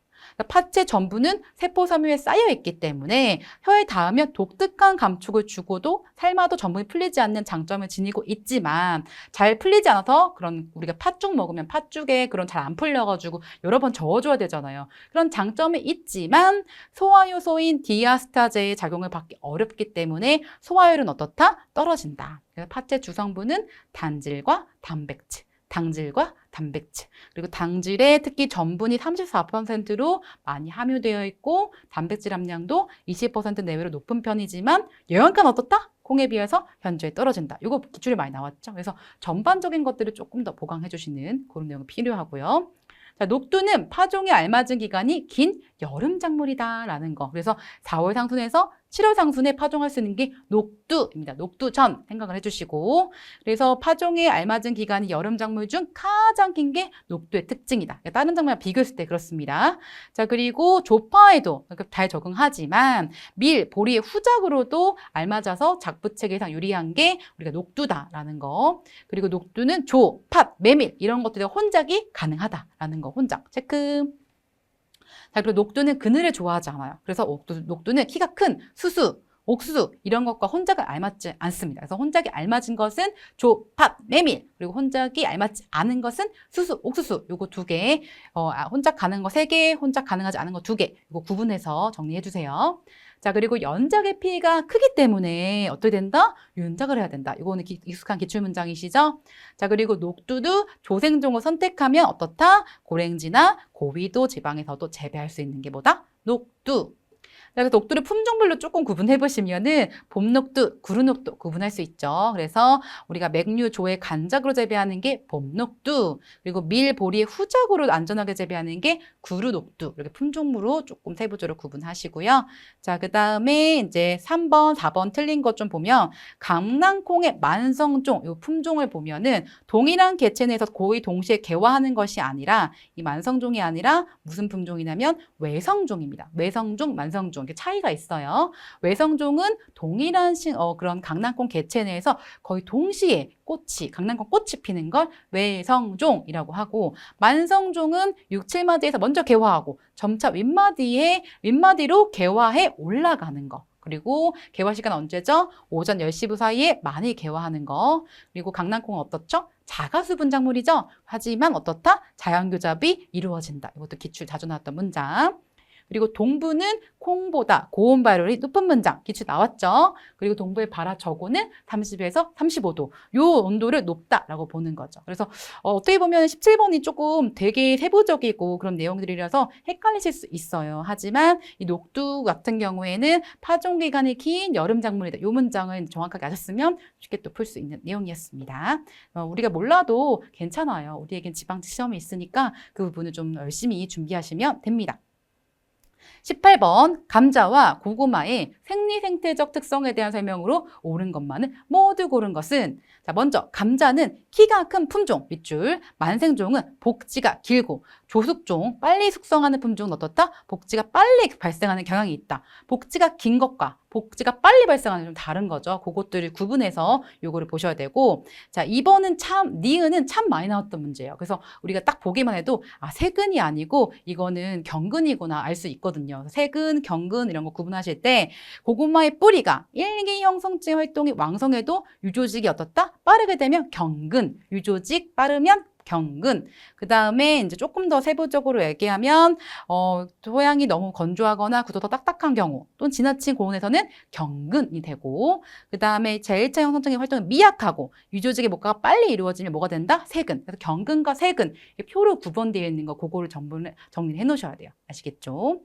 팥의 전분은 세포 섬유에 쌓여 있기 때문에 혀에 닿으면 독특한 감촉을 주고도 삶아도 전분이 풀리지 않는 장점을 지니고 있지만 잘 풀리지 않아서 그런 우리가 팥죽 먹으면 팥죽에 그런 잘 안 풀려가지고 여러 번 저어줘야 되잖아요. 그런 장점이 있지만 소화효소인 디아스타제의 작용을 받기 어렵기 때문에 소화율은 어떻다? 떨어진다. 그래서 팥의 주성분은 단질과 단백질. 당질과 단백질 그리고 당질에 특히 전분이 34%로 많이 함유되어 있고 단백질 함량도 20% 내외로 높은 편이지만 영양가는 어떻다? 콩에 비해서 현저히 떨어진다. 이거 기출이 많이 나왔죠. 그래서 전반적인 것들을 조금 더 보강해 주시는 그런 내용이 필요하고요. 자, 녹두는 파종에 알맞은 기간이 긴 여름 작물이다라는 거. 그래서 4월 상순에서 7월 상순에 파종할 수 있는 게 녹두입니다. 녹두전 생각을 해주시고 그래서 파종에 알맞은 기간이 여름 작물 중 가장 긴 게 녹두의 특징이다. 다른 작물과 비교했을 때 그렇습니다. 자, 그리고 조파에도 잘 적응하지만 밀, 보리의 후작으로도 알맞아서 작부책 예상 유리한 게 우리가 녹두다라는 거. 그리고 녹두는 조, 팥, 메밀 이런 것들이 혼작이 가능하다라는 거. 혼작 체크. 자, 그리고 녹두는 그늘을 좋아하지 않아요. 그래서 녹두는 키가 큰 수수, 옥수수 이런 것과 혼작을 알맞지 않습니다. 그래서 혼작이 알맞은 것은 조, 팥, 메밀 그리고 혼작이 알맞지 않은 것은 수수, 옥수수 요거 두 개, 혼작 가능한 거 3개, 혼작 가능하지 않은 거 2개 이거 구분해서 정리해 주세요. 자, 그리고 연작의 피해가 크기 때문에 어떻게 된다? 윤작을 해야 된다. 이거는 익숙한 기출문장이시죠? 자, 그리고 녹두도 조생종을 선택하면 어떻다? 고랭지나 고위도 지방에서도 재배할 수 있는 게 뭐다? 녹두. 그래서 녹두를 품종별로 조금 구분해 보시면은 봄녹두, 구루녹두 구분할 수 있죠. 그래서 우리가 맥류, 조의 간작으로 재배하는 게 봄녹두, 그리고 밀, 보리의 후작으로 안전하게 재배하는 게 구루녹두. 이렇게 품종으로 조금 세부적으로 구분하시고요. 자, 그다음에 이제 3번, 4번 틀린 것 좀 보면 강낭콩의 만성종, 이 품종을 보면은 동일한 개체 내에서 거의 동시에 개화하는 것이 아니라 이 만성종이 아니라 무슨 품종이냐면 외성종입니다. 외성종, 만성종 이렇게 차이가 있어요. 외성종은 동일한 그런 강낭콩 개체 내에서 거의 동시에 강낭콩 꽃이 피는 걸 외성종이라고 하고, 만성종은 6, 7마디에서 먼저 개화하고 점차 윗마디로 개화해 올라가는 거. 그리고 개화 시간 언제죠? 오전 10시 사이에 많이 개화하는 거. 그리고 강낭콩은 어떻죠? 자가수 분작물이죠. 하지만 어떻다? 자연교잡이 이루어진다. 이것도 기출 자주 나왔던 문장. 그리고 동부는 콩보다 고온 발열이 높은 문장, 기출 나왔죠. 그리고 동부의 발화 저고는 30에서 35도, 요 온도를 높다라고 보는 거죠. 그래서 어떻게 보면 17번이 조금 되게 세부적이고 그런 내용들이라서 헷갈리실 수 있어요. 하지만 이 녹두 같은 경우에는 파종 기간이 긴 여름 작물이다. 요 문장을 정확하게 아셨으면 쉽게 또 풀 수 있는 내용이었습니다. 우리가 몰라도 괜찮아요. 우리에겐 지방직 시험이 있으니까 그 부분을 좀 열심히 준비하시면 됩니다. 18번 감자와 고구마의 생리생태적 특성에 대한 설명으로 옳은 것만은 모두 고른 것은, 자, 먼저 감자는 키가 큰 품종 밑줄, 만생종은 복지가 길고 조숙종 빨리 숙성하는 품종은 어떻다? 복지가 빨리 발생하는 경향이 있다. 복지가 긴 것과 복지가 빨리 발생하는 좀 다른 거죠. 그것들을 구분해서 요거를 보셔야 되고, 자, 2번은 니은은 참 많이 나왔던 문제예요. 그래서 우리가 딱 보기만 해도 세근이 아니고 이거는 경근이구나 알 수 있거든요. 세근, 경근 이런 거 구분하실 때 고구마의 뿌리가 일기 형성체 활동이 왕성해도 유조직이 어떻다? 빠르게 되면 경근, 유조직 빠르면 경근. 그 다음에 이제 조금 더 세부적으로 얘기하면 토양이 너무 건조하거나 구도가 딱딱한 경우 또는 지나친 고온에서는 경근이 되고, 그 다음에 제1차 형성적인 활동이 미약하고 유조직의 목과가 빨리 이루어지면 뭐가 된다? 세근. 그래서 경근과 세근 표로 구분되어 있는 거 그거를 정리를 해 놓으셔야 돼요. 아시겠죠?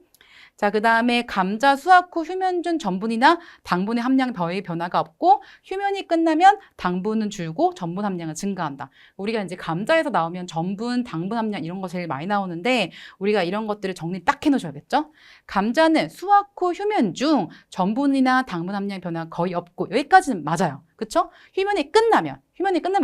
자, 그 다음에 감자 수확 후 휴면준 전분이나 당분의 함량 거의 변화가 없고, 휴면이 끝나면 당분은 줄고 전분 함량은 증가한다. 우리가 이제 감자에서 나오면 전분, 당분 함량 이런 거 제일 많이 나오는데 우리가 이런 것들을 정리 딱 해놓으셔야겠죠? 감자는 수확 후 휴면 중 전분이나 당분 함량 변화가 거의 없고, 여기까지는 맞아요. 그쵸? 휴면이 끝나면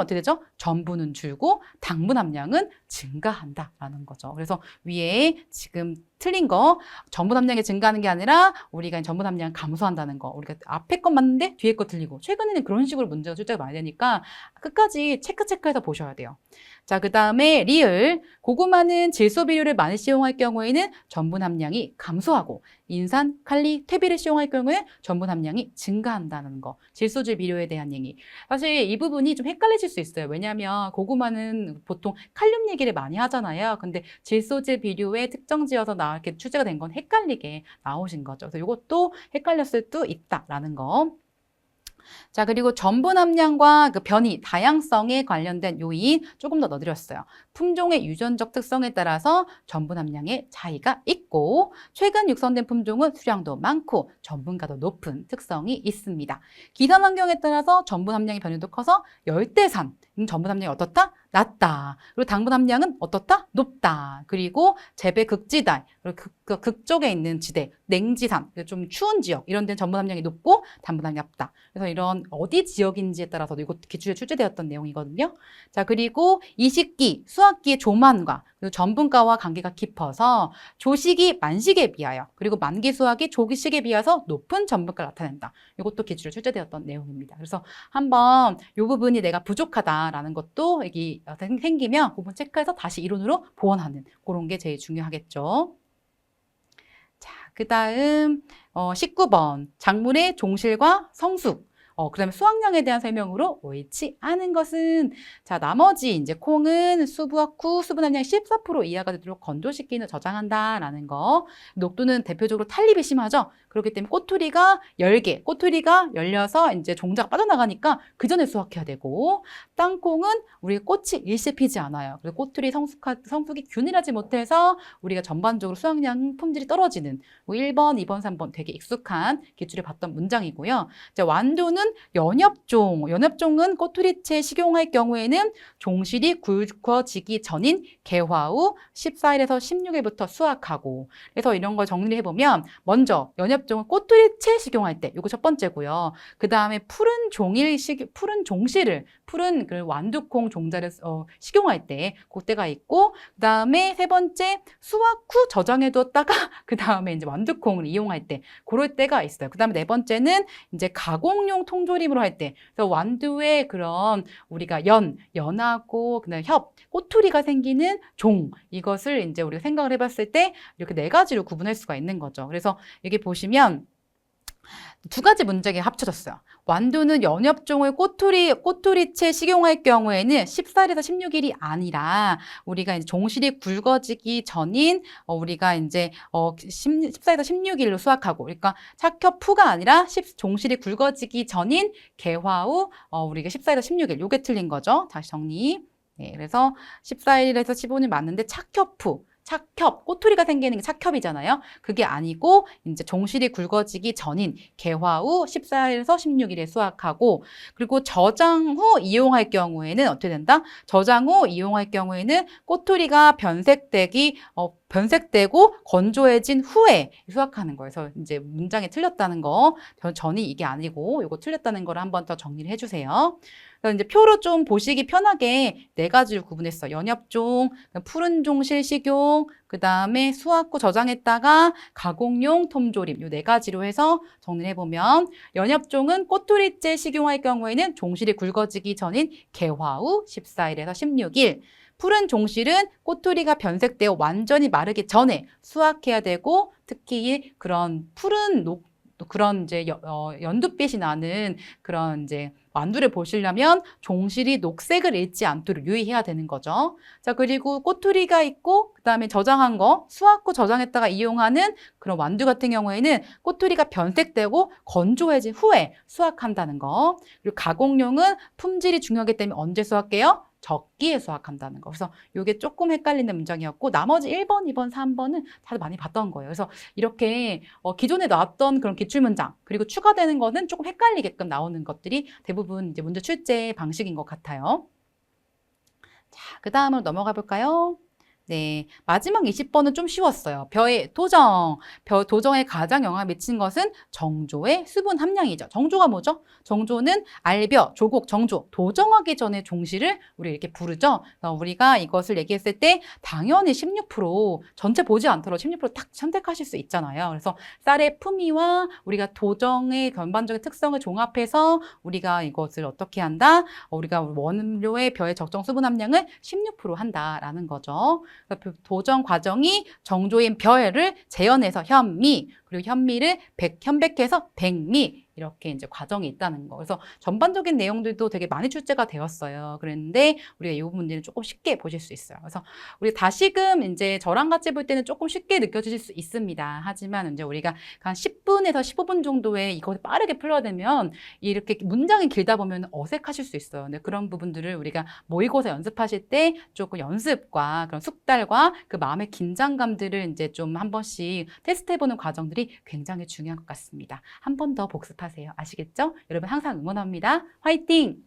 어떻게 되죠? 전분은 줄고 당분 함량은 증가한다라는 거죠. 그래서 위에 지금 틀린 거, 전분 함량이 증가하는 게 아니라 우리가 전분 함량 감소한다는 거. 우리가 앞에 거 맞는데 뒤에 거 틀리고, 최근에는 그런 식으로 문제가 출제가 많이 되니까 끝까지 체크해서 보셔야 돼요. 자, 그 다음에 리을. 고구마는 질소 비료를 많이 사용할 경우에는 전분 함량이 감소하고, 인산, 칼리, 퇴비를 사용할 경우에 전분 함량이 증가한다는 거. 질소질 비료에 대한 얘기. 사실 이 부분이 좀 헷갈리실 수 있어요. 왜냐하면 고구마는 보통 칼륨 얘기를 많이 하잖아요. 근데 질소질 비료에 특정 지어서 이렇게 출제가 된 건 헷갈리게 나오신 거죠. 그래서 이것도 헷갈렸을 수 있다라는 거. 자, 그리고 전분 함량과 그 변이, 다양성에 관련된 요인 조금 더 넣어드렸어요. 품종의 유전적 특성에 따라서 전분 함량의 차이가 있고, 최근 육성된 품종은 수량도 많고 전분가도 높은 특성이 있습니다. 기상 환경에 따라서 전분 함량의 변이도 커서 열대산, 전분 함량이 어떻다? 낮다. 그리고 당분 함량은 어떻다? 높다. 그리고 재배 극지대, 그리고 극쪽에 있는 지대, 냉지산, 좀 추운 지역 이런 데는 전분 함량이 높고 당분 함량이 낮다. 그래서 이런 어디 지역인지에 따라서 이것 기출에 출제되었던 내용이거든요. 자, 그리고 이식기, 수확기의 조만과 그리고 전분가와 관계가 깊어서 조식이 만식에 비하여, 그리고 만기 수확이 조기식에 비해서 높은 전분가를 나타낸다. 이것도 기출에 출제되었던 내용입니다. 그래서 한번 이 부분이 내가 부족하다라는 것도 여기 생기면 그 부분 체크해서 다시 이론으로 보완하는 그런 게 제일 중요하겠죠. 자, 그 다음 19번 작물의 종실과 성숙. 그 다음에 수확량에 대한 설명으로 옳지 않은 것은, 자, 나머지 이제 콩은 수부학 후 수분 함량 14% 이하가 되도록 건조시키는 저장한다라는 거. 녹두는 대표적으로 탄립이 심하죠. 그렇기 때문에 꼬투리가 열개, 꼬투리가 열려서 이제 종자가 빠져나가니까 그 전에 수확해야 되고, 땅콩은 우리 꽃이 일시에 피지 않아요. 그래서 꼬투리 성숙이 균일하지 못해서 우리가 전반적으로 수확량 품질이 떨어지는, 뭐 1번, 2번, 3번 되게 익숙한 기출을 봤던 문장이고요. 자, 완두는 연엽종. 연엽종은 꼬투리째 식용할 경우에는 종실이 굵어지기 전인 개화 후 14일에서 16일부터 수확하고. 그래서 이런 걸 정리를 해보면, 먼저 연엽종은 꼬투리째 식용할 때, 이거 첫 번째고요. 그 다음에 푸른 종실을, 푸른 그 완두콩 종자를 식용할 때 그때가 있고, 그 다음에 세 번째 수확 후 저장해 두었다가 그 다음에 이제 완두콩을 이용할 때 그럴 때가 있어요. 그 다음에 네 번째는 이제 가공용 통조림으로 할 때, 그래서 완두에 그런 우리가 연하고 그다음에 꼬투리가 생기는 종, 이것을 이제 우리가 생각을 해봤을 때 이렇게 네 가지로 구분할 수가 있는 거죠. 그래서 여기 보시면 두 가지 문장이 합쳐졌어요. 완두는 연엽종을 꼬투리채 식용할 경우에는 14일에서 16일이 아니라 우리가 이제 종실이 굵어지기 전인 우리가 이제 14일에서 16일로 수확하고, 그러니까 착협 후가 아니라 종실이 굵어지기 전인 개화 후 우리가 14일에서 16일, 요게 틀린 거죠. 다시 정리. 네, 그래서 14일에서 15일 맞는데 꼬투리가 생기는 게 착협이잖아요. 그게 아니고 이제 종실이 굵어지기 전인 개화 후 14일에서 16일에 수확하고, 그리고 저장 후 이용할 경우에는 어떻게 된다? 저장 후 이용할 경우에는 꼬투리가 변색되고 건조해진 후에 수확하는 거예요. 그래서 이제 문장이 틀렸다는 거, 전이 이게 아니고 이거 틀렸다는 거를 한 번 더 정리를 해주세요. 그래서 이제 표로 좀 보시기 편하게 네 가지를 구분했어. 연엽종, 푸른 종실 식용, 그 다음에 수확 후 저장했다가 가공용 통조림, 요 네 가지로 해서 정리를 해보면, 연엽종은 꼬투리째 식용할 경우에는 종실이 굵어지기 전인 개화 후 14일에서 16일, 푸른 종실은 꼬투리가 변색되어 완전히 마르기 전에 수확해야 되고, 특히 그런 그런 이제 연두빛이 나는 그런 이제 완두를 보시려면 종실이 녹색을 잃지 않도록 유의해야 되는 거죠. 자, 그리고 꼬투리가 있고 그다음에 저장한 거, 수확 후 저장했다가 이용하는 그런 완두 같은 경우에는 꼬투리가 변색되고 건조해진 후에 수확한다는 거. 그리고 가공용은 품질이 중요하기 때문에 언제 수확해요? 적기에 수확한다는 거. 그래서 이게 조금 헷갈리는 문장이었고, 나머지 1번, 2번, 3번은 다들 많이 봤던 거예요. 그래서 이렇게 기존에 나왔던 그런 기출문장, 그리고 추가되는 거는 조금 헷갈리게끔 나오는 것들이 대부분 이제 문제 출제 방식인 것 같아요. 자, 그 다음으로 넘어가 볼까요? 네, 마지막 20번은 좀 쉬웠어요. 도정에 가장 영향을 미친 것은 정조의 수분 함량이죠. 정조가 뭐죠? 정조는 알벼, 조곡, 정조, 도정하기 전에 종실을 우리 이렇게 부르죠. 우리가 이것을 얘기했을 때 당연히 16%, 전체 보지 않더라도 16%딱 선택하실 수 있잖아요. 그래서 쌀의 품위와 우리가 도정의 전반적인 특성을 종합해서 우리가 이것을 어떻게 한다? 우리가 원료의 벼의 적정 수분 함량을 16% 한다라는 거죠. 도정 과정이 정조인 벼를 재현해서 현미, 그리고 현미를 현백해서 백미, 이렇게 이제 과정이 있다는 거. 그래서 전반적인 내용들도 되게 많이 출제가 되었어요. 그런데 우리가 이 문제는 조금 쉽게 보실 수 있어요. 그래서 우리 다시금 이제 저랑 같이 볼 때는 조금 쉽게 느껴지실 수 있습니다. 하지만 이제 우리가 한 10분에서 15분 정도에 이걸 빠르게 풀어야 되면 이렇게 문장이 길다 보면 어색하실 수 있어요. 근데 그런 부분들을 우리가 모의고사 연습하실 때 조금 연습과 그런 숙달과 그 마음의 긴장감들을 이제 좀 한 번씩 테스트해보는 과정들이 굉장히 중요한 것 같습니다. 한 번 더 복습하세요. 아시겠죠? 여러분 항상 응원합니다. 화이팅!